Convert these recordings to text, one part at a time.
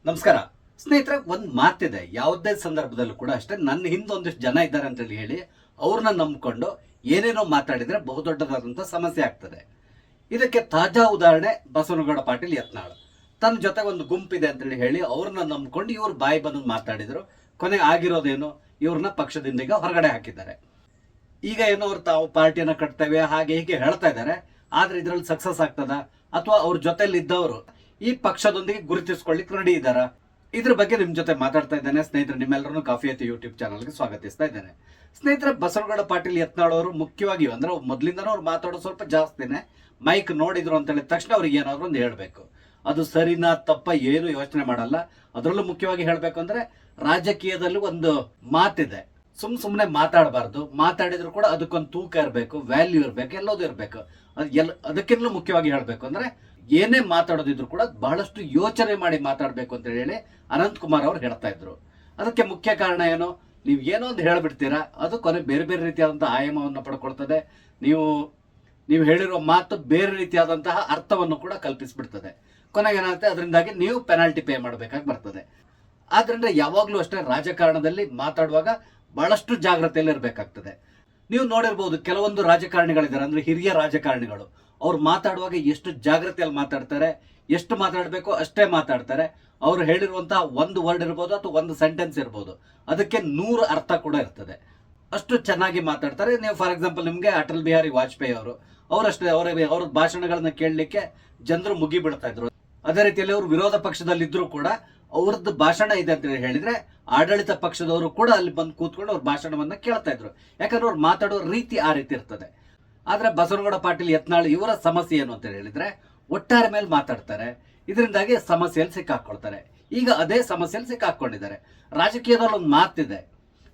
ನಮಸ್ಕಾರ ಸ್ನೇಹಿತರೆ, ಒಂದು ಮಾತಿದೆ. ಯಾವುದೇ ಸಂದರ್ಭದಲ್ಲೂ ಕೂಡ ಅಷ್ಟೇ, ನನ್ನ ಹಿಂದೆ ಒಂದಿಷ್ಟು ಜನ ಇದ್ದಾರೆ ಅಂತೇಳಿ ಹೇಳಿ ಅವ್ರನ್ನ ನಂಬಿಕೊಂಡು ಏನೇನೋ ಮಾತಾಡಿದ್ರೆ ಬಹುದೊಡ್ಡದಾದಂಥ ಸಮಸ್ಯೆ ಆಗ್ತದೆ. ಇದಕ್ಕೆ ತಾಜಾ ಉದಾಹರಣೆ ಬಸವನಗೌಡ ಪಾಟೀಲ್ ಯತ್ನಾಳ್. ತನ್ನ ಜೊತೆಗೆ ಒಂದು ಗುಂಪಿದೆ ಅಂತೇಳಿ ಹೇಳಿ ಅವ್ರನ್ನ ನಂಬ್ಕೊಂಡು ಇವ್ರು ಬಾಯಿ ಬಂದು ಮಾತಾಡಿದ್ರು. ಕೊನೆಗೆ ಆಗಿರೋದೇನು, ಇವ್ರನ್ನ ಪಕ್ಷದಿಂದ ಈಗ ಹೊರಗಡೆ ಹಾಕಿದ್ದಾರೆ. ಈಗ ಏನೋ ಅವ್ರು ತಾವು ಪಾರ್ಟಿಯನ್ನ ಕಟ್ತೇವೆ ಹಾಗೆ ಹೀಗೆ ಹೇಳ್ತಾ ಇದ್ದಾರೆ. ಆದ್ರೆ ಇದರಲ್ಲಿ ಸಕ್ಸಸ್ ಆಗ್ತದ, ಅಥವಾ ಅವ್ರ ಜೊತೆಲಿ ಇದ್ದವರು ಈ ಪಕ್ಷದೊಂದಿಗೆ ಗುರುತಿಸ್ಕೊಳ್ಳಿಕ್ಕೆ ರೆಡಿ ಇದ್ದಾರಾ? ಇದ್ರ ಬಗ್ಗೆ ನಿಮ್ ಜೊತೆ ಮಾತಾಡ್ತಾ ಇದ್ದೇನೆ. ಸ್ನೇಹಿತರೆ, ನಿಮ್ಮೆಲ್ಲರನ್ನು ಕಾಫಿ ಐತಿ ಯೂಟ್ಯೂಬ್ ಚಾನಲ್ಗೆ ಸ್ವಾಗತಿಸ್ತಾ ಇದ್ದೇನೆ. ಸ್ನೇಹಿತರೆ, ಬಸವನಗೌಡ ಪಾಟೀಲ್ ಯತ್ನಾಳ್ ಅವರು ಮುಖ್ಯವಾಗಿ ಅಂದ್ರೆ ಮೊದಲಿಂದನೂ ಅವ್ರು ಮಾತಾಡೋದು ಸ್ವಲ್ಪ ಜಾಸ್ತಿನೇ. ಮೈಕ್ ನೋಡಿದ್ರು ಅಂತ ಹೇಳಿದ ತಕ್ಷಣ ಅವ್ರಿಗೆ ಏನಾದ್ರು ಒಂದು ಹೇಳ್ಬೇಕು. ಅದು ಸರಿನಾ ತಪ್ಪ ಏನು ಯೋಚನೆ ಮಾಡಲ್ಲ. ಅದರಲ್ಲೂ ಮುಖ್ಯವಾಗಿ ಹೇಳ್ಬೇಕು ಅಂದ್ರೆ ರಾಜಕೀಯದಲ್ಲಿ ಒಂದು ಮಾತಿದೆ, ಸುಮ್ಮನೆ ಮಾತಾಡಬಾರ್ದು. ಮಾತಾಡಿದ್ರು ಕೂಡ ಅದಕ್ಕೊಂದು ತೂಕ ಇರಬೇಕು, ವ್ಯಾಲ್ಯೂ ಇರಬೇಕು, ಎಲ್ಲೋದು ಇರಬೇಕು. ಅದಕ್ಕಿಂತಲೂ ಮುಖ್ಯವಾಗಿ ಹೇಳ್ಬೇಕು ಅಂದ್ರೆ ಏನೇ ಮಾತಾಡೋದಿದ್ರು ಕೂಡ ಬಹಳಷ್ಟು ಯೋಚನೆ ಮಾಡಿ ಮಾತಾಡಬೇಕು ಅಂತ ಹೇಳಿ ಅನಂತ್ ಕುಮಾರ್ ಅವ್ರು ಹೇಳ್ತಾ ಇದ್ರು. ಅದಕ್ಕೆ ಮುಖ್ಯ ಕಾರಣ ಏನು, ನೀವು ಏನೋ ಒಂದು ಹೇಳ್ಬಿಡ್ತೀರಾ, ಅದು ಕೊನೆ ಬೇರೆ ಬೇರೆ ರೀತಿಯಾದಂತಹ ಆಯಾಮವನ್ನು ಪಡ್ಕೊಳ್ತದೆ. ನೀವು ಹೇಳಿರೋ ಮಾತು ಬೇರೆ ರೀತಿಯಾದಂತಹ ಅರ್ಥವನ್ನು ಕೂಡ ಕಲ್ಪಿಸ್ಬಿಡ್ತದೆ. ಕೊನೆಗೆ ಏನಾಗುತ್ತೆ, ಅದರಿಂದಾಗಿ ನೀವು ಪೆನಾಲ್ಟಿ ಪೇ ಮಾಡಬೇಕಾಗಿ ಬರ್ತದೆ. ಆದ್ರಿಂದ ಯಾವಾಗ್ಲೂ ಅಷ್ಟೇ ರಾಜಕಾರಣದಲ್ಲಿ ಮಾತಾಡುವಾಗ ಬಹಳಷ್ಟು ಜಾಗ್ರತೆಯಲ್ಲಿ ಇರಬೇಕಾಗ್ತದೆ. ನೀವು ನೋಡಿರ್ಬೋದು, ಕೆಲವೊಂದು ರಾಜಕಾರಣಿಗಳಿದ್ದಾರೆ, ಅಂದ್ರೆ ಹಿರಿಯ ರಾಜಕಾರಣಿಗಳು, ಅವ್ರು ಮಾತಾಡುವಾಗ ಎಷ್ಟು ಜಾಗ್ರತೆಯಲ್ಲಿ ಮಾತಾಡ್ತಾರೆ, ಎಷ್ಟು ಮಾತಾಡಬೇಕು ಅಷ್ಟೇ ಮಾತಾಡ್ತಾರೆ. ಅವ್ರು ಹೇಳಿರುವಂತಹ ಒಂದು ವರ್ಡ್ ಇರ್ಬೋದು ಅಥವಾ ಒಂದು ಸೆಂಟೆನ್ಸ್ ಇರ್ಬೋದು, ಅದಕ್ಕೆ 100 ಅರ್ಥ ಕೂಡ ಇರ್ತದೆ. ಅಷ್ಟು ಚೆನ್ನಾಗಿ ಮಾತಾಡ್ತಾರೆ. ನೀವು ಫಾರ್ ಎಕ್ಸಾಂಪಲ್ ನಿಮ್ಗೆ ಅಟಲ್ ಬಿಹಾರಿ ವಾಜಪೇಯಿ ಅವರಷ್ಟೇ, ಅವ್ರ ಭಾಷಣಗಳನ್ನ ಕೇಳಲಿಕ್ಕೆ ಜನರು ಮುಗಿ ಬಿಡ್ತಾ ಇದ್ರು. ಅದೇ ರೀತಿಯಲ್ಲಿ ಅವರು ವಿರೋಧ ಪಕ್ಷದಲ್ಲಿದ್ರು ಕೂಡ ಅವ್ರದ್ದು ಭಾಷಣ ಇದೆ ಅಂತ ಹೇಳಿದ್ರೆ ಆಡಳಿತ ಪಕ್ಷದವರು ಕೂಡ ಅಲ್ಲಿ ಬಂದು ಕೂತ್ಕೊಂಡು ಅವ್ರ ಭಾಷಣವನ್ನ ಕೇಳ್ತಾ ಇದ್ರು. ಯಾಕಂದ್ರೆ ಅವ್ರು ಮಾತಾಡೋ ರೀತಿ ಆ ರೀತಿ ಇರ್ತದೆ. ಆದ್ರೆ ಬಸವನಗೌಡ ಪಾಟೀಲ್ ಯತ್ನಾಳ್ ಇವರ ಸಮಸ್ಯೆ ಏನು ಅಂತ ಹೇಳಿದ್ರೆ ಒಟ್ಟಾರೆ ಮೇಲೆ ಮಾತಾಡ್ತಾರೆ. ಇದರಿಂದಾಗಿ ಸಮಸ್ಯೆಯಲ್ಲಿ ಸಿಕ್ಕಾಕೊಳ್ತಾರೆ. ಈಗ ಅದೇ ಸಮಸ್ಯೆಯಲ್ಲಿ ಸಿಕ್ಕಾಕೊಂಡಿದ್ದಾರೆ. ರಾಜಕೀಯದಲ್ಲಿ ಒಂದು ಮಾತಿದೆ,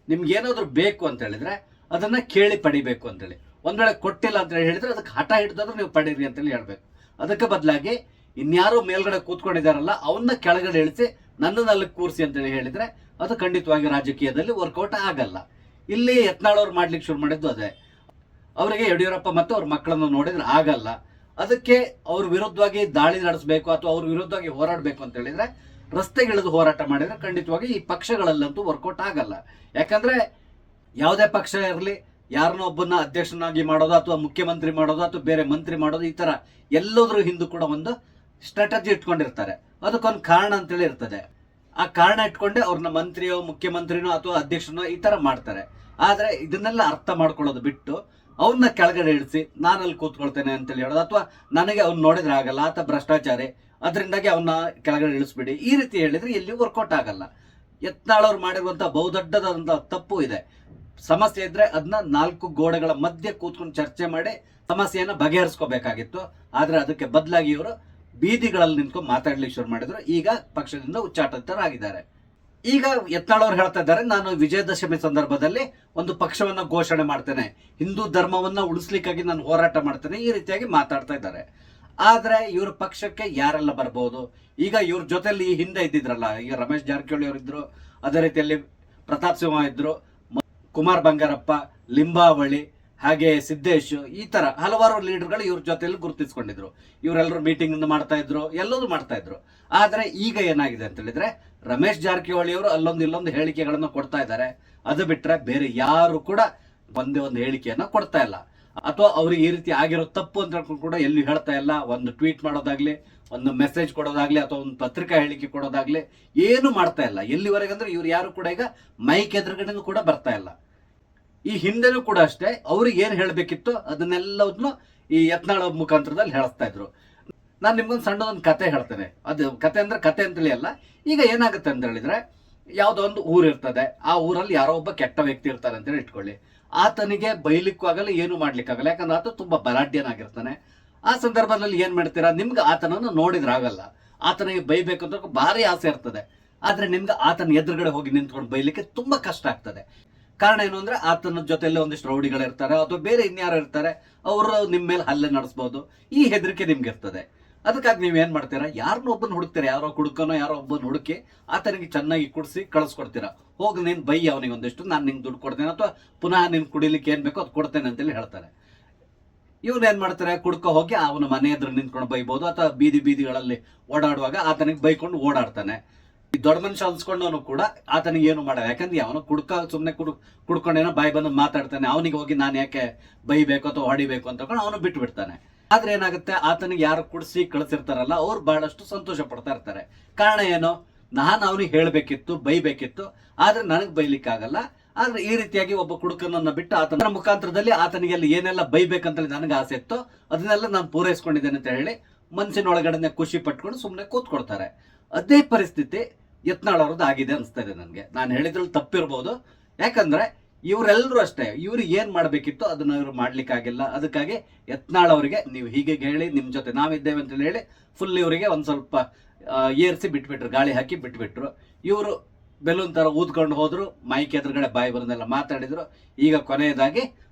ನಿಮ್ಗೆ ಏನಾದ್ರು ಬೇಕು ಅಂತ ಹೇಳಿದ್ರೆ ಅದನ್ನ ಕೇಳಿ ಪಡಿಬೇಕು ಅಂತೇಳಿ. ಒಂದ್ ವೇಳೆ ಕೊಟ್ಟಿಲ್ಲ ಅಂತ ಹೇಳಿದ್ರೆ ಅದಕ್ಕೆ ಹಠ ಹಿಡಿದಾದ್ರೂ ನೀವು ಪಡೀರಿ ಅಂತೇಳಿ ಹೇಳ್ಬೇಕು. ಅದಕ್ಕೆ ಬದಲಾಗಿ ಇನ್ಯಾರು ಮೇಲ್ಗಡೆ ಕೂತ್ಕೊಂಡಿದಾರಲ್ಲ ಅವನ್ನ ಕೆಳಗಡೆ ಇಳಿಸಿ ನನ್ನನ್ನು ಅಲ್ಲಿ ಕೂರಿಸಿ ಅಂತೇಳಿ ಹೇಳಿದ್ರೆ ಅದು ಖಂಡಿತವಾಗಿ ರಾಜಕೀಯದಲ್ಲಿ ವರ್ಕೌಟ್ ಆಗಲ್ಲ. ಇಲ್ಲಿ ಯತ್ನಾಳ್ ಅವ್ರು ಮಾಡ್ಲಿಕ್ಕೆ ಶುರು ಮಾಡಿದ್ದು ಅದೇ. ಅವರಿಗೆ ಯಡಿಯೂರಪ್ಪ ಮತ್ತು ಅವ್ರ ಮಕ್ಕಳನ್ನು ನೋಡಿದ್ರೆ ಆಗಲ್ಲ. ಅದಕ್ಕೆ ಅವ್ರ ವಿರುದ್ಧವಾಗಿ ದಾಳಿ ನಡೆಸಬೇಕು ಅಥವಾ ಅವ್ರ ವಿರುದ್ಧವಾಗಿ ಹೋರಾಡಬೇಕು ಅಂತ ಹೇಳಿದ್ರೆ ರಸ್ತೆಗಿಳಿದು ಹೋರಾಟ ಮಾಡಿದ್ರೆ ಖಂಡಿತವಾಗಿ ಈ ಪಕ್ಷಗಳಲ್ಲಂತೂ ವರ್ಕೌಟ್ ಆಗಲ್ಲ. ಯಾಕಂದ್ರೆ ಯಾವುದೇ ಪಕ್ಷ ಇರಲಿ, ಯಾರನ್ನೋ ಒಬ್ಬನ್ನ ಅಧ್ಯಕ್ಷನಾಗಿ ಮಾಡೋದು ಅಥವಾ ಮುಖ್ಯಮಂತ್ರಿ ಮಾಡೋದು ಅಥವಾ ಬೇರೆ ಮಂತ್ರಿ ಮಾಡೋದು, ಈ ತರ ಎಲ್ಲೋದ್ರ ಹಿಂದೂ ಕೂಡ ಒಂದು ಸ್ಟ್ರಾಟಜಿ ಇಟ್ಕೊಂಡಿರ್ತಾರೆ. ಅದಕ್ಕೊಂದು ಕಾರಣ ಅಂತೇಳಿ ಇರ್ತದೆ. ಆ ಕಾರಣ ಇಟ್ಕೊಂಡೆ ಅವ್ರನ್ನ ಮಂತ್ರಿಯೋ ಮುಖ್ಯಮಂತ್ರಿನೋ ಅಥವಾ ಅಧ್ಯಕ್ಷನೋ ಈ ತರ ಮಾಡ್ತಾರೆ. ಆದ್ರೆ ಇದನ್ನೆಲ್ಲ ಅರ್ಥ ಮಾಡ್ಕೊಳ್ಳೋದು ಬಿಟ್ಟು ಅವನ್ನ ಕೆಳಗಡೆ ಇಳಿಸಿ ನಾನಲ್ಲಿ ಕೂತ್ಕೊಳ್ತೇನೆ ಅಂತೇಳಿ ಹೇಳೋದು, ಅಥವಾ ನನಗೆ ಅವ್ನು ನೋಡಿದ್ರೆ ಆಗಲ್ಲ, ಆತ ಭ್ರಷ್ಟಾಚಾರಿ, ಅದರಿಂದಾಗಿ ಅವನ್ನ ಕೆಳಗಡೆ ಇಳಿಸ್ಬಿಡಿ, ಈ ರೀತಿ ಹೇಳಿದ್ರೆ ಎಲ್ಲಿಯೂ ವರ್ಕೌಟ್ ಆಗಲ್ಲ. ಯತ್ನಾಳ್ ಅವ್ರು ಮಾಡಿರುವಂತಹ ಬಹುದೊಡ್ಡದಾದಂತಹ ತಪ್ಪು ಇದೆ. ಸಮಸ್ಯೆ ಇದ್ರೆ ಅದನ್ನ 4 ಗೋಡೆಗಳ ಮಧ್ಯೆ ಕೂತ್ಕೊಂಡು ಚರ್ಚೆ ಮಾಡಿ ಸಮಸ್ಯೆಯನ್ನ ಬಗೆಹರಿಸ್ಕೋಬೇಕಾಗಿತ್ತು. ಆದ್ರೆ ಅದಕ್ಕೆ ಬದಲಾಗಿ ಇವರು ಬೀದಿಗಳಲ್ಲಿ ನಿಂತ್ಕೊಂಡು ಮಾತಾಡ್ಲಿಕ್ಕೆ ಶುರು ಮಾಡಿದ್ರು. ಈಗ ಪಕ್ಷದಿಂದ ಉಚ್ಚಾಟಿತರಾಗಿದ್ದಾರೆ. ಈಗ ಯತ್ನಾಳ್ ಅವ್ರು ಹೇಳ್ತಾ ಇದ್ದಾರೆ, ನಾನು ವಿಜಯದಶಮಿ ಸಂದರ್ಭದಲ್ಲಿ ಒಂದು ಪಕ್ಷವನ್ನ ಘೋಷಣೆ ಮಾಡ್ತೇನೆ, ಹಿಂದೂ ಧರ್ಮವನ್ನ ಉಳಿಸ್ಲಿಕ್ಕಾಗಿ ನಾನು ಹೋರಾಟ ಮಾಡ್ತೇನೆ, ಈ ರೀತಿಯಾಗಿ ಮಾತಾಡ್ತಾ ಇದ್ದಾರೆ. ಆದ್ರೆ ಇವ್ರ ಪಕ್ಷಕ್ಕೆ ಯಾರೆಲ್ಲ ಬರ್ಬೋದು? ಈಗ ಇವ್ರ ಜೊತೆಲಿ ಹಿಂದೆ ಇದ್ದಿದ್ರಲ್ಲ, ಈಗ ರಮೇಶ್ ಜಾರಕಿಹೊಳಿ ಅವರು ಇದ್ರು, ಅದೇ ರೀತಿಯಲ್ಲಿ ಪ್ರತಾಪ್ ಸಿಂಹ ಇದ್ರು, ಕುಮಾರ್ ಬಂಗಾರಪ್ಪ, ಲಿಂಬಾವಳಿ, ಹಾಗೆ ಸಿದ್ದೇಶ್, ಈ ತರ ಹಲವಾರು ಲೀಡರ್ಗಳು ಇವ್ರ ಜೊತೆಯಲ್ಲಿ ಗುರುತಿಸ್ಕೊಂಡಿದ್ರು. ಇವರೆಲ್ಲರೂ ಮೀಟಿಂಗ್ ಮಾಡ್ತಾ ಇದ್ರು, ಎಲ್ಲದೂ ಮಾಡ್ತಾ ಇದ್ರು. ಆದ್ರೆ ಈಗ ಏನಾಗಿದೆ ಅಂತ ಹೇಳಿದ್ರೆ ರಮೇಶ್ ಜಾರಕಿಹೊಳಿ ಅವರು ಅಲ್ಲೊಂದು ಇಲ್ಲೊಂದು ಹೇಳಿಕೆಗಳನ್ನ ಕೊಡ್ತಾ ಇದ್ದಾರೆ. ಅದು ಬಿಟ್ರೆ ಬೇರೆ ಯಾರು ಕೂಡ ಒಂದೇ ಒಂದು ಹೇಳಿಕೆಯನ್ನ ಕೊಡ್ತಾ ಇಲ್ಲ, ಅಥವಾ ಅವ್ರಿಗೆ ಈ ರೀತಿ ಆಗಿರೋ ತಪ್ಪು ಅಂತ ಕೂಡ ಎಲ್ಲಿ ಹೇಳ್ತಾ ಇಲ್ಲ. ಒಂದು ಟ್ವೀಟ್ ಮಾಡೋದಾಗ್ಲಿ, ಒಂದು ಮೆಸೇಜ್ ಕೊಡೋದಾಗ್ಲಿ, ಅಥವಾ ಒಂದು ಪತ್ರಿಕಾ ಹೇಳಿಕೆ ಕೊಡೋದಾಗ್ಲಿ ಏನು ಮಾಡ್ತಾ ಇಲ್ಲ. ಎಲ್ಲಿವರೆಗೆ ಅಂದ್ರೆ ಇವ್ರು ಯಾರು ಕೂಡ ಈಗ ಮೈಕ್ ಎದುರುಗಡೆನೂ ಕೂಡ ಬರ್ತಾ ಇಲ್ಲ. ಈ ಹಿಂದೆನೂ ಕೂಡ ಅಷ್ಟೇ, ಅವ್ರಿಗೆ ಏನ್ ಹೇಳ್ಬೇಕಿತ್ತು ಅದನ್ನೆಲ್ಲವನ್ನು ಈ ಯತ್ನಾಳ್ ಮುಖಾಂತರದಲ್ಲಿ ಹೇಳಿಸ್ತಾ ಇದ್ರು. ನಾನು ನಿಮ್ಗೊಂದು ಸಣ್ಣದೊಂದು ಕತೆ ಹೇಳ್ತೇನೆ. ಅದು ಕತೆ ಅಂದ್ರೆ ಕತೆ ಅಂತೇಳಿ ಅಲ್ಲ. ಈಗ ಏನಾಗುತ್ತೆ ಅಂತ ಹೇಳಿದ್ರೆ, ಯಾವುದೋ ಒಂದು ಊರು ಇರ್ತದೆ, ಆ ಊರಲ್ಲಿ ಯಾರೋ ಒಬ್ಬ ಕೆಟ್ಟ ವ್ಯಕ್ತಿ ಇರ್ತಾರೆ ಅಂತೇಳಿ ಇಟ್ಕೊಳ್ಳಿ. ಆತನಿಗೆ ಬೈಲಿಕ್ಕೂ ಆಗಲ್ಲ, ಏನು ಮಾಡ್ಲಿಕ್ಕಾಗಲ್ಲ, ಯಾಕಂದ್ರೆ ಆತ ತುಂಬಾ ಬಲಾಢ್ಯನಾಗಿರ್ತಾನೆ. ಆ ಸಂದರ್ಭದಲ್ಲಿ ಏನ್ ಮಾಡ್ತೀರಾ, ನಿಮ್ಗೆ ಆತನನ್ನು ನೋಡಿದ್ರೆ ಆಗಲ್ಲ, ಆತನಿಗೆ ಬೈಬೇಕು ಅಂತ ಭಾರಿ ಆಸೆ ಇರ್ತದೆ. ಆದ್ರೆ ನಿಮ್ಗೆ ಆತನ ಎದುರುಗಡೆ ಹೋಗಿ ನಿಂತ್ಕೊಂಡು ಬೈಲಿಕ್ಕೆ ತುಂಬಾ ಕಷ್ಟ ಆಗ್ತದೆ. ಕಾರಣ ಏನು ಅಂದ್ರೆ ಆತನ ಜೊತೆಯಲ್ಲಿ ಒಂದಿಷ್ಟು ರೌಡಿಗಳಿರ್ತಾರೆ ಅಥವಾ ಬೇರೆ ಇನ್ಯಾರು ಇರ್ತಾರೆ, ಅವರು ನಿಮ್ಮ ಮೇಲೆ ಹಲ್ಲೆ ನಡೆಸಬಹುದು, ಈ ಹೆದರಿಕೆ ನಿಮ್ಗೆ ಇರ್ತದೆ. ಅದಕ್ಕಾಗಿ ನೀವ್ ಏನ್ ಮಾಡ್ತೀರಾ, ಯಾರನ್ನೋ ಒಬ್ಬನ ಹುಡುಕ್ತೀರಾ, ಯಾರೋ ಕುಡುಕನೋ ಯಾರೋ ಒಬ್ಬನ ಹುಡುಕಿ ಆತನಿಗೆ ಚೆನ್ನಾಗಿ ಕುಡಿಸಿ ಕಳಿಸ್ಕೊಡ್ತೀರಾ. ಹೋಗಿ ನೀನ್ ಬೈ ಅವನಿಗೆ ಒಂದಿಷ್ಟು, ನಾನು ನಿಂಗೆ ದುಡ್ಡು ಕೊಡ್ತೇನೆ ಅಥವಾ ಪುನಃ ನಿನ್ ಕುಡಿಲಿಕ್ಕೆ ಏನ್ ಬೇಕೋ ಅದು ಕೊಡ್ತೇನೆ ಅಂತೇಳಿ ಹೇಳ್ತಾರೆ. ಇವ್ರು ಏನ್ ಮಾಡ್ತಾರೆ, ಕುಡ್ಕೊ ಹೋಗಿ ಅವನ ಮನೆ ಎದುರು ನಿಂತ್ಕೊಂಡು ಬೈಬಹುದು, ಅಥವಾ ಬೀದಿಗಳಲ್ಲಿ ಓಡಾಡುವಾಗ ಆತನಿಗೆ ಬೈಕೊಂಡು ಓಡಾಡ್ತಾನೆ. ಈ ದೊಡ್ಡ ಮನುಷ್ಯ ಅನ್ಸ್ಕೊಂಡವನು ಕೂಡ ಆತನಿಗೆ ಏನು ಮಾಡಲ್ಲ. ಯಾಕಂದ್ರೆ ಅವನು ಸುಮ್ಮನೆ ಕುಡ್ಕೊಂಡೇನೋ ಬಾಯಿ ಬಂದು ಮಾತಾಡ್ತಾನೆ. ಅವನಿಗೆ ಹೋಗಿ ನಾನು ಯಾಕೆ ಬೈಬೇಕು ಅಥವಾ ಹೊಡಿಬೇಕು ಅಂತ ಅವನು ಬಿಟ್ಟು ಬಿಡ್ತಾನೆ. ಆದ್ರೆ ಏನಾಗುತ್ತೆ, ಆತನಿಗೆ ಯಾರು ಕುಡಿಸಿ ಕಳಿಸಿರ್ತಾರಲ್ಲ ಅವ್ರು ಬಹಳಷ್ಟು ಸಂತೋಷ ಪಡ್ತಾ ಇರ್ತಾರೆ. ಕಾರಣ ಏನು, ನಾನು ಅವನಿಗೆ ಹೇಳ್ಬೇಕಿತ್ತು, ಬೈಬೇಕಿತ್ತು, ಆದ್ರೆ ನನಗೆ ಬೈಲಿಕ್ಕಾಗಲ್ಲ. ಆದ್ರೆ ಈ ರೀತಿಯಾಗಿ ಒಬ್ಬ ಕುಡುಕನನ್ನ ಬಿಟ್ಟು ಆತನ ಮುಖಾಂತರದಲ್ಲಿ ಆತನಿಗೆ ಅಲ್ಲಿ ಏನೆಲ್ಲ ಬೈಬೇಕಂತ ನನಗೆ ಆಸೆ ಇತ್ತು ಅದನ್ನೆಲ್ಲ ನಾನು ಪೂರೈಸ್ಕೊಂಡಿದ್ದೇನೆ ಅಂತ ಹೇಳಿ ಮನಸ್ಸಿನೊಳಗಡೆ ಖುಷಿ ಪಟ್ಕೊಂಡು ಸುಮ್ಮನೆ ಕೂತ್ಕೊಳ್ತಾರೆ. ಅದೇ ಪರಿಸ್ಥಿತಿ ಯತ್ನಾಳ್ ಅವ್ರದ್ದು ಆಗಿದೆ ಅನಿಸ್ತಾ ಇದೆ ನನಗೆ. ನಾನು ಹೇಳಿದ್ರಲ್ಲಿ ತಪ್ಪಿರ್ಬೋದು, ಯಾಕಂದ್ರೆ ಇವರೆಲ್ಲರೂ ಅಷ್ಟೇ, ಇವ್ರು ಏನ್ ಮಾಡ್ಬೇಕಿತ್ತು ಅದನ್ನ ಇವ್ರು ಮಾಡ್ಲಿಕ್ಕಾಗಿಲ್ಲ. ಅದಕ್ಕಾಗಿ ಯತ್ನಾಳ್ ಅವರಿಗೆ ನೀವು ಹೀಗೆ ಹೇಳಿ ನಿಮ್ ಜೊತೆ ನಾವಿದ್ದೇವೆ ಅಂತ ಹೇಳಿ ಫುಲ್ ಇವರಿಗೆ ಒಂದ್ ಸ್ವಲ್ಪ ಏರ್ಸಿ ಬಿಟ್ಬಿಟ್ರು, ಗಾಳಿ ಹಾಕಿ ಬಿಟ್ಬಿಟ್ರು. ಇವರು ಬೆಲೂನ್ ತರ ಊದ್ಕೊಂಡು ಹೋದ್ರು, ಮೈಕ್ ಎದುರುಗಡೆ ಬಾಯಿ ಬರೋದೆಲ್ಲ ಮಾತಾಡಿದ್ರು. ಈಗ ಕೊನೆಯದಾಗಿ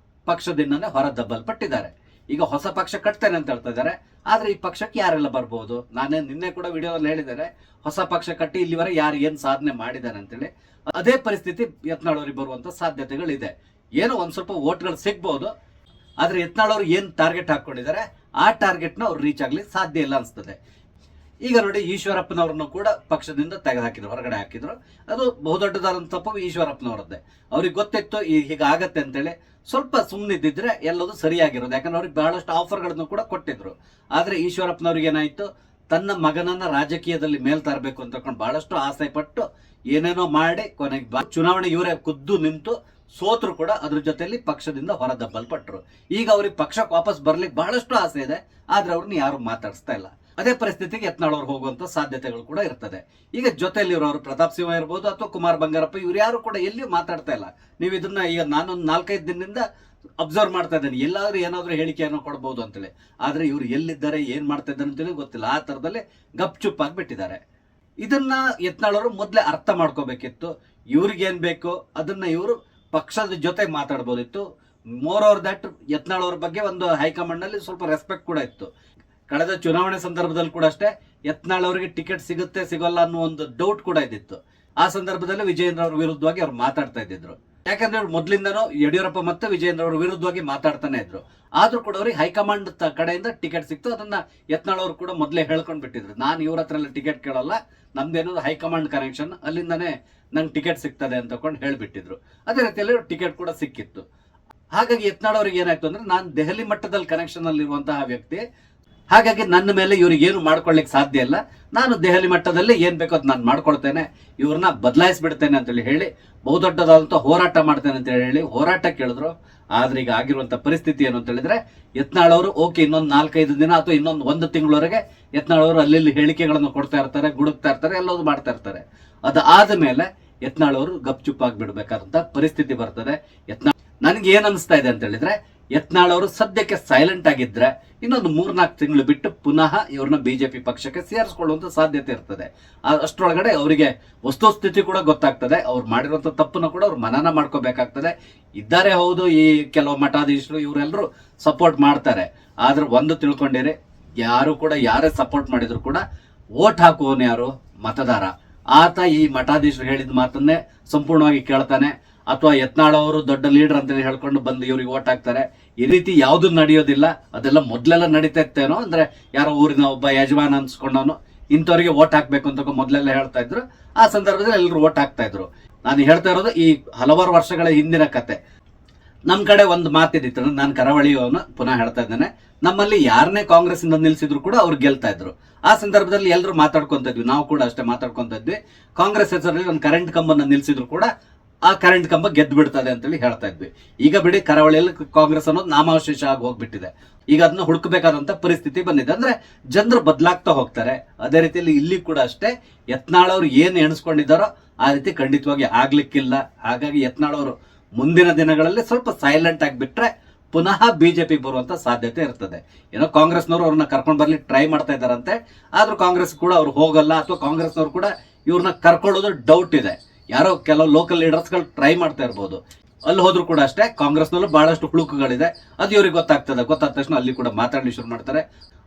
ಪಕ್ಷದಿಂದನೇ ಹೊರ ದಬ್ಬಲ್ಪಟ್ಟಿದ್ದಾರೆ. ಈಗ ಹೊಸ ಪಕ್ಷ ಕಟ್ತೇನೆ ಅಂತ ಹೇಳ್ತಾ ಇದ್ದಾರೆ. ಆದ್ರೆ ಈ ಪಕ್ಷಕ್ಕೆ ಯಾರೆಲ್ಲ ಬರ್ಬೋದು, ನಾನೇ ನಿನ್ನೆ ಕೂಡ ವಿಡಿಯೋದಲ್ಲಿ ಹೇಳಿದ್ದಾರೆ, ಹೊಸ ಪಕ್ಷ ಕಟ್ಟಿ ಇಲ್ಲಿವರೆಗೆ ಯಾರು ಏನ್ ಸಾಧನೆ ಮಾಡಿದ್ದಾರೆ ಅಂತೇಳಿ. ಅದೇ ಪರಿಸ್ಥಿತಿ ಯತ್ನಾಳ್ ಅವ್ರಿಗೆ ಬರುವಂತ ಸಾಧ್ಯತೆಗಳಿದೆ. ಏನೋ ಒಂದ್ ಸ್ವಲ್ಪ ಓಟ್ಗಳು ಸಿಗ್ಬಹುದು, ಆದ್ರೆ ಯತ್ನಾಳ್ ಅವ್ರು ಏನ್ ಟಾರ್ಗೆಟ್ ಹಾಕೊಂಡಿದ್ದಾರೆ ಆ ಟಾರ್ಗೆಟ್ನ ಅವ್ರು ರೀಚ್ ಆಗ್ಲಿ ಸಾಧ್ಯ ಇಲ್ಲ ಅನ್ಸ್ತದೆ. ಈಗ ನೋಡಿ, ಈಶ್ವರಪ್ಪನವ್ರನ್ನು ಕೂಡ ಪಕ್ಷದಿಂದ ತೆಗೆದುಹಾಕಿದ್ರು, ಹೊರಗಡೆ ಹಾಕಿದ್ರು. ಅದು ಬಹುದೊಡ್ಡದಾದಂತ ತಪ್ಪು ಈಶ್ವರಪ್ಪನವರದ್ದೇ. ಅವ್ರಿಗೆ ಗೊತ್ತಿತ್ತು ಹೀಗಾಗತ್ತೆ ಅಂತೇಳಿ. ಸ್ವಲ್ಪ ಸುಮ್ಮನಿದ್ದಿದ್ರೆ ಎಲ್ಲದೂ ಸರಿಯಾಗಿರೋದು. ಯಾಕಂದ್ರೆ ಅವ್ರಿಗೆ ಬಹಳಷ್ಟು ಆಫರ್ಗಳನ್ನು ಕೂಡ ಕೊಟ್ಟಿದ್ರು. ಆದ್ರೆ ಈಶ್ವರಪ್ಪನವ್ರಿಗೆ ಏನಾಯ್ತು, ತನ್ನ ಮಗನನ್ನ ರಾಜಕೀಯದಲ್ಲಿ ಮೇಲ್ ತರಬೇಕು ಅಂತ ಬಹಳಷ್ಟು ಆಸೆ ಪಟ್ಟು ಏನೇನೋ ಮಾಡಿ ಕೊನೆಗೆ ಚುನಾವಣೆ ಇವರೇ ಖುದ್ದು ನಿಂತು ಸೋತ್ರು ಕೂಡ ಅದ್ರ ಜೊತೆಲಿ ಪಕ್ಷದಿಂದ ಹೊರದಬ್ಬಲ್ಪಟ್ರು. ಈಗ ಅವ್ರಿಗೆ ಪಕ್ಷಕ್ಕೆ ವಾಪಸ್ ಬರ್ಲಿಕ್ಕೆ ಬಹಳಷ್ಟು ಆಸೆ ಇದೆ, ಆದ್ರೆ ಅವ್ರನ್ನ ಯಾರು ಮಾತಾಡಿಸ್ತಾ ಇಲ್ಲ. ಅದೇ ಪರಿಸ್ಥಿತಿಗೆ ಯತ್ನಾಳ್ ಅವ್ರು ಹೋಗುವಂತ ಸಾಧ್ಯತೆಗಳು ಕೂಡ ಇರ್ತದೆ. ಈಗ ಜೊತೆಯಲ್ಲಿ ಇರೋರು ಪ್ರತಾಪ್ ಸಿಂಹ ಇರ್ಬೋದು ಅಥವಾ ಕುಮಾರ್ ಬಂಗಾರಪ್ಪ, ಇವ್ರು ಯಾರು ಕೂಡ ಎಲ್ಲಿಯೂ ಮಾತಾಡ್ತಾ ಇಲ್ಲ. ನೀವು ಇದನ್ನ ಈಗ ನಾನೊಂದು 4-5 ದಿನದಿಂದ ಅಬ್ಸರ್ವ್ ಮಾಡ್ತಾ ಇದ್ದೇನೆ, ಎಲ್ಲಾದ್ರೂ ಏನಾದ್ರೂ ಹೇಳಿಕೆಯನ್ನು ಕೊಡ್ಬೋದು ಅಂತೇಳಿ. ಆದ್ರೆ ಇವ್ರು ಎಲ್ಲಿದ್ದಾರೆ, ಏನ್ ಮಾಡ್ತಾ ಇದ್ದಾರೆ ಅಂತೇಳಿ ಗೊತ್ತಿಲ್ಲ. ಆ ತರದಲ್ಲಿ ಗಪ್ ಚುಪ್ ಆಗಿಬಿಟ್ಟಿದ್ದಾರೆ. ಇದನ್ನ ಯತ್ನಾಳ್ ಅವರು ಮೊದಲೇ ಅರ್ಥ ಮಾಡ್ಕೋಬೇಕಿತ್ತು. ಇವ್ರಿಗೇನ್ ಬೇಕು ಅದನ್ನ ಇವರು ಪಕ್ಷದ ಜೊತೆ ಮಾತಾಡ್ಬೋದಿತ್ತು. ಮೋರ್ ಓವರ್ ದಟ್ ಯತ್ನಾಳ್ ಅವ್ರ ಬಗ್ಗೆ ಒಂದು ಹೈಕಮಾಂಡ್ ನಲ್ಲಿ ಸ್ವಲ್ಪ ರೆಸ್ಪೆಕ್ಟ್ ಕೂಡ ಇತ್ತು. ಕಳೆದ ಚುನಾವಣೆ ಸಂದರ್ಭದಲ್ಲಿ ಕೂಡ ಅಷ್ಟೇ ಯತ್ನಾಳ್ ಅವರಿಗೆ ಟಿಕೆಟ್ ಸಿಗುತ್ತೆ ಸಿಗೋಲ್ಲ ಅನ್ನೋ ಒಂದು ಡೌಟ್ ಕೂಡ ಇದ್ದಿತ್ತು. ಆ ಸಂದರ್ಭದಲ್ಲಿ ವಿಜಯೇಂದ್ರ ಅವ್ರ ವಿರುದ್ಧವಾಗಿ ಅವ್ರು ಮಾತಾಡ್ತಾ ಇದ್ದಿದ್ರು. ಯಾಕಂದ್ರೆ ಅವ್ರು ಮೊದ್ಲಿಂದನೂ ಯಡಿಯೂರಪ್ಪ ಮತ್ತೆ ವಿಜಯೇಂದ್ರ ಅವ್ರ ವಿರುದ್ಧವಾಗಿ ಮಾತಾಡ್ತಾನೆ ಇದ್ರು. ಆದ್ರೂ ಕೂಡ ಅವ್ರಿಗೆ ಹೈಕಮಾಂಡ್ ಕಡೆಯಿಂದ ಟಿಕೆಟ್ ಸಿಕ್ತು. ಅದನ್ನ ಯತ್ನಾಳ್ ಅವರು ಕೂಡ ಮೊದಲೇ ಹೇಳ್ಕೊಂಡ್ ಬಿಟ್ಟಿದ್ರು, ನಾನು ಇವ್ರ ಹತ್ರ ಎಲ್ಲ ಟಿಕೆಟ್ ಕೇಳಲ್ಲ, ನಮ್ದೇನೋ ಹೈಕಮಾಂಡ್ ಕನೆಕ್ಷನ್, ಅಲ್ಲಿಂದಾನೇ ನಂಗೆ ಟಿಕೆಟ್ ಸಿಗ್ತದೆ ಅಂತ ಹೇಳ್ಬಿಟ್ಟಿದ್ರು. ಅದೇ ರೀತಿಯಲ್ಲಿ ಟಿಕೆಟ್ ಕೂಡ ಸಿಕ್ಕಿತ್ತು. ಹಾಗಾಗಿ ಯತ್ನಾಳ್ ಅವ್ರಿಗೆ ಏನಾಯ್ತು ಅಂದ್ರೆ, ನಾನು ದೆಹಲಿ ಮಟ್ಟದಲ್ಲಿ ಕನೆಕ್ಷನ್ ಅಲ್ಲಿ ಇರುವಂತಹ ವ್ಯಕ್ತಿ, ಹಾಗಾಗಿ ನನ್ನ ಮೇಲೆ ಇವ್ರಿಗೆ ಏನು ಮಾಡ್ಕೊಳ್ಳಿಕ್ಕೆ ಸಾಧ್ಯ ಇಲ್ಲ, ನಾನು ದೆಹಲಿ ಮಟ್ಟದಲ್ಲಿ ಏನ್ ಬೇಕೋ ಅದು ನಾನು ಮಾಡ್ಕೊಳ್ತೇನೆ, ಇವ್ರನ್ನ ಬದಲಾಯಿಸ್ಬಿಡ್ತೇನೆ ಅಂತೇಳಿ ಹೇಳಿ ಬಹುದೊಡ್ಡದಾದಂತ ಹೋರಾಟ ಮಾಡ್ತೇನೆ ಅಂತ ಹೇಳಿ ಹೋರಾಟ ಕೇಳಿದ್ರು. ಆದ್ರೆ ಈಗ ಆಗಿರುವಂತ ಪರಿಸ್ಥಿತಿ ಏನು ಅಂತ ಹೇಳಿದ್ರೆ, ಯತ್ನಾಳ್ ಅವರು ಓಕೆ ಇನ್ನೊಂದು 4-5 ದಿನ ಅಥವಾ ಇನ್ನೊಂದು 1 ತಿಂಗಳವರೆಗೆ ಯತ್ನಾಳ್ ಅವರು ಅಲ್ಲಿ ಹೇಳಿಕೆಗಳನ್ನು ಕೊಡ್ತಾ ಇರ್ತಾರೆ, ಗುಡುಕ್ತಾ ಇರ್ತಾರೆ, ಎಲ್ಲವೂ ಮಾಡ್ತಾ ಇರ್ತಾರೆ. ಅದಾದ ಮೇಲೆ ಯತ್ನಾಳ್ ಅವರು ಗಪ್ ಚುಪ್ ಆಗ್ಬಿಡ್ಬೇಕಾದಂತ ಪರಿಸ್ಥಿತಿ ಬರ್ತದೆ. ಯತ್ನಾಳ್ ನನ್ಗೆ ಏನ್ ಅನಿಸ್ತಾ ಇದೆ ಅಂತ ಹೇಳಿದ್ರೆ, ಯತ್ನಾಳ್ ಅವರು ಸದ್ಯಕ್ಕೆ ಸೈಲೆಂಟ್ ಆಗಿದ್ರೆ ಇನ್ನೊಂದು 3-4 ತಿಂಗಳು ಬಿಟ್ಟು ಪುನಃ ಇವ್ರನ್ನ ಬಿಜೆಪಿ ಪಕ್ಷಕ್ಕೆ ಸೇರಿಸ್ಕೊಳ್ಳುವಂತ ಸಾಧ್ಯತೆ ಇರ್ತದೆ. ಅಷ್ಟರೊಳಗಡೆ ಅವರಿಗೆ ವಸ್ತುಸ್ಥಿತಿ ಕೂಡ ಗೊತ್ತಾಗ್ತದೆ. ಅವ್ರು ಮಾಡಿರುವಂತ ತಪ್ಪನ್ನು ಕೂಡ ಅವ್ರು ಮನನ ಮಾಡ್ಕೋಬೇಕಾಗ್ತದೆ. ಇದ್ದಾರೆ ಹೌದು, ಈ ಕೆಲವು ಮಠಾಧೀಶರು ಇವರೆಲ್ಲರೂ ಸಪೋರ್ಟ್ ಮಾಡ್ತಾರೆ. ಆದ್ರೆ ಒಂದು ತಿಳ್ಕೊಂಡಿರಿ, ಯಾರು ಕೂಡ ಯಾರೇ ಸಪೋರ್ಟ್ ಮಾಡಿದ್ರು ಕೂಡ ವೋಟ್ ಹಾಕುವವನು ಯಾರು, ಮತದಾರ. ಆತ ಈ ಮಠಾಧೀಶರು ಹೇಳಿದ ಮಾತನ್ನೇ ಸಂಪೂರ್ಣವಾಗಿ ಕೇಳ್ತಾನೆ, ಅಥವಾ ಯತ್ನಾಳ್ ಅವರು ದೊಡ್ಡ ಲೀಡರ್ ಅಂತ ಹೇಳ್ಕೊಂಡು ಬಂದು ಇವ್ರಿಗೆ ಓಟ್ ಹಾಕ್ತಾರೆ. ಈ ರೀತಿ ಯಾವ್ದು ನಡೆಯೋದಿಲ್ಲ. ಅದೆಲ್ಲ ಮೊದ್ಲೆಲ್ಲ ನಡೀತಾ ಇತ್ತೇನೋ, ಅಂದ್ರೆ ಯಾರೋ ಊರಿನ ಒಬ್ಬ ಯಜಮಾನ ಅನ್ಸ್ಕೊಂಡವನು ಇಂಥವ್ರಿಗೆ ಓಟ್ ಹಾಕ್ಬೇಕು ಅಂತ ಮೊದ್ಲೆಲ್ಲ ಹೇಳ್ತಾ ಇದ್ರು. ಆ ಸಂದರ್ಭದಲ್ಲಿ ಎಲ್ಲರೂ ಓಟ್ ಹಾಕ್ತಾ ಇದ್ರು. ನಾನು ಹೇಳ್ತಾ ಇರೋದು ಈ ಹಲವಾರು ವರ್ಷಗಳ ಹಿಂದಿನ ಕತೆ. ನಮ್ ಕಡೆ ಒಂದು ಮಾತಿದ್ದಿತ್ತು, ನಾನು ಕರಾವಳಿಯವನ್ನ ಪುನಃ ಹೇಳ್ತಾ ಇದ್ದೇನೆ, ನಮ್ಮಲ್ಲಿ ಯಾರನ್ನೇ ಕಾಂಗ್ರೆಸ್ ಇಂದ ನಿಲ್ಸಿದ್ರು ಕೂಡ ಅವ್ರು ಗೆಲ್ತಾ ಇದ್ರು. ಆ ಸಂದರ್ಭದಲ್ಲಿ ಎಲ್ಲರೂ ಮಾತಾಡ್ಕೊಂತ ಇದ್ವಿ, ನಾವು ಕೂಡ ಅಷ್ಟೇ ಮಾತಾಡ್ಕೊಂತ ಇದ್ವಿ. ಕಾಂಗ್ರೆಸ್ ಹೆಸರಲ್ಲಿ ಒಂದು ಕರೆಂಟ್ ಕಂಬನ್ನ ನಿಲ್ಸಿದ್ರು ಕೂಡ ಆ ಕರೆಂಟ್ ಕಂಬ ಗೆದ್ದು ಬಿಡ್ತದೆ ಅಂತೇಳಿ ಹೇಳ್ತಾ ಇದ್ವಿ. ಈಗ ಬಿಡಿ, ಕರಾವಳಿಯಲ್ಲಿ ಕಾಂಗ್ರೆಸ್ ಅನ್ನೋದು ನಾಮಾವಶೇಷ ಆಗಿ ಹೋಗ್ಬಿಟ್ಟಿದೆ. ಈಗ ಅದನ್ನ ಹುಡುಕಬೇಕಾದಂತ ಪರಿಸ್ಥಿತಿ ಬಂದಿದೆ. ಅಂದ್ರೆ ಜನರು ಬದಲಾಗ್ತಾ ಹೋಗ್ತಾರೆ. ಅದೇ ರೀತಿಯಲ್ಲಿ ಇಲ್ಲಿ ಕೂಡ ಅಷ್ಟೇ, ಯತ್ನಾಳ್ ಅವರು ಏನು ಎಣಿಸ್ಕೊಂಡಿದ್ದಾರೋ ಆ ರೀತಿ ಖಂಡಿತವಾಗಿ ಆಗ್ಲಿಕ್ಕಿಲ್ಲ. ಹಾಗಾಗಿ ಯತ್ನಾಳ್ ಅವರು ಮುಂದಿನ ದಿನಗಳಲ್ಲಿ ಸ್ವಲ್ಪ ಸೈಲೆಂಟ್ ಆಗಿಬಿಟ್ರೆ ಪುನಃ ಬಿಜೆಪಿ ಬರುವಂತ ಸಾಧ್ಯತೆ ಇರ್ತದೆ. ಏನೋ ಕಾಂಗ್ರೆಸ್ನವರು ಅವ್ರನ್ನ ಕರ್ಕೊಂಡು ಬರ್ಲಿಕ್ಕೆ ಟ್ರೈ ಮಾಡ್ತಾ ಇದ್ದಾರಂತೆ, ಆದ್ರೂ ಕಾಂಗ್ರೆಸ್ ಕೂಡ ಅವ್ರು ಹೋಗಲ್ಲ, ಅಥವಾ ಕಾಂಗ್ರೆಸ್ನವ್ರು ಕೂಡ ಇವ್ರನ್ನ ಕರ್ಕೊಳ್ಳೋದು ಡೌಟ್ ಇದೆ. ಯಾರೋ ಕೆಲವು ಲೋಕಲ್ ಲೀಡರ್ಸ್ಗಳು ಟ್ರೈ ಮಾಡ್ತಾ ಇರ್ಬೋದು. ಅಲ್ಲಿ ಹೋದ್ರು ಕೂಡ ಅಷ್ಟೇ ಕಾಂಗ್ರೆಸ್ನಲ್ಲೂ ಬಹಳಷ್ಟು ಹುಳುಕುಗಳಿದೆ. ಅದು ಇವ್ರಿಗೆ ಗೊತ್ತಾಗ್ತದೆ. ಗೊತ್ತಾದ ತಕ್ಷಣ ಅಲ್ಲಿ ಕೂಡ ಮಾತಾಡಲಿ ಶುರು ಮಾಡ್ತಾರೆ.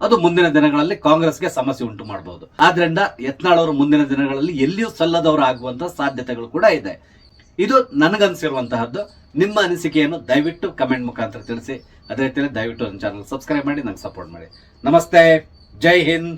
ಅದು ಮುಂದಿನ ದಿನಗಳಲ್ಲಿ ಕಾಂಗ್ರೆಸ್ಗೆ ಸಮಸ್ಯೆ ಉಂಟು ಮಾಡಬಹುದು. ಆದ್ರಿಂದ ಯತ್ನಾಳ್ ಅವರು ಮುಂದಿನ ದಿನಗಳಲ್ಲಿ ಎಲ್ಲಿಯೂ ಸಲ್ಲದವರು ಆಗುವಂತ ಸಾಧ್ಯತೆಗಳು ಕೂಡ ಇದೆ. ಇದು ನನಗನ್ಸಿರುವಂತಹದ್ದು. ನಿಮ್ಮ ಅನಿಸಿಕೆಯನ್ನು ದಯವಿಟ್ಟು ಕಮೆಂಟ್ ಮುಖಾಂತರ ತಿಳಿಸಿ. ಅದೇ ರೀತಿಯಲ್ಲಿ ದಯವಿಟ್ಟು ನನ್ನ ಚಾನಲ್ ಸಬ್ಸ್ಕ್ರೈಬ್ ಮಾಡಿ, ನಂಗೆ ಸಪೋರ್ಟ್ ಮಾಡಿ. ನಮಸ್ತೆ, ಜೈ ಹಿಂದ್.